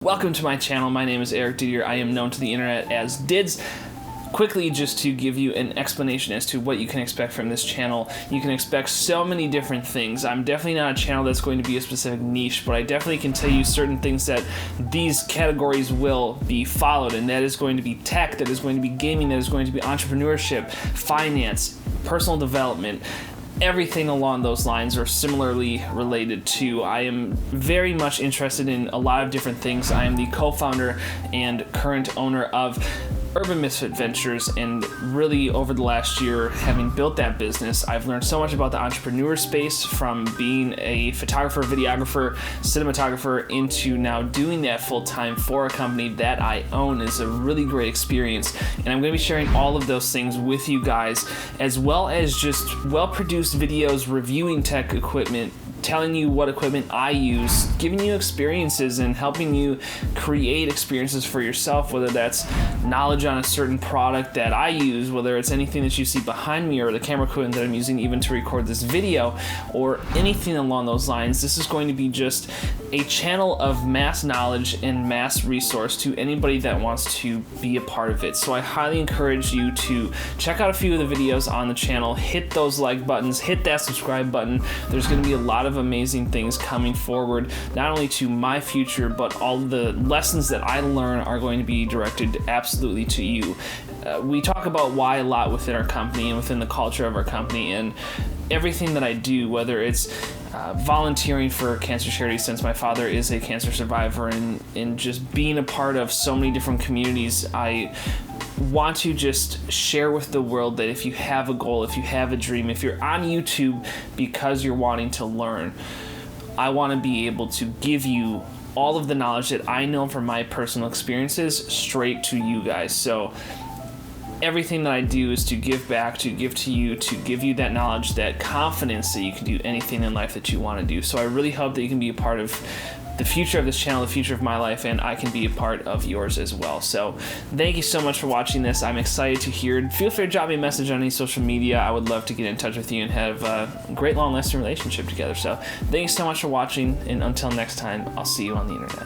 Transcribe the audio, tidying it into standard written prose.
Welcome to my channel. My name is Eric Didier. I am known to the internet as Dids. Quickly, just to give you an explanation as to what you can expect from this channel, you can expect so many different things. I'm definitely not a channel that's going to be a specific niche, but I definitely can tell you certain things that these categories will be followed, and that is going to be tech, that is going to be gaming, that is going to be entrepreneurship, finance, personal development, everything along those lines or similarly related to. I am very much interested in a lot of different things. I am the co-founder and current owner of Urban Misfit Ventures, and really over the last year, having built that business, I've learned so much about the entrepreneur space, from being a photographer, videographer, cinematographer, into now doing that full-time for a company that I own. Is a really great experience, and I'm going to be sharing all of those things with you guys, as well as just well-produced videos reviewing tech equipment, telling you what equipment I use, giving you experiences and helping you create experiences for yourself, whether that's knowledge on a certain product that I use, whether it's anything that you see behind me or the camera equipment that I'm using even to record this video, or anything along those lines. This is going to be just a channel of mass knowledge and mass resource to anybody that wants to be a part of it. So I highly encourage you to check out a few of the videos on the channel, hit those like buttons, hit that subscribe button. There's going to be a lot of amazing things coming forward, not only to my future, but all the lessons that I learn are going to be directed absolutely to you. We talk about why a lot within our company and within the culture of our company, and everything that I do, whether it's volunteering for cancer charities, since my father is a cancer survivor, and just being a part of so many different communities. I want to just share with the world that if you have a goal, if you have a dream, if you're on YouTube because you're wanting to learn, I want to be able to give you all of the knowledge that I know from my personal experiences straight to you guys. So everything that I do is to give back, to give to you, to give you that knowledge, that confidence that you can do anything in life that you want to do. So I really hope that you can be a part of the future of this channel, the future of my life, and I can be a part of yours as well. So thank you so much for watching this. I'm excited to hear. Feel free to drop me a message on any social media. I would love to get in touch with you and have a great long-lasting relationship together. So thank you so much for watching, and until next time, I'll see you on the internet.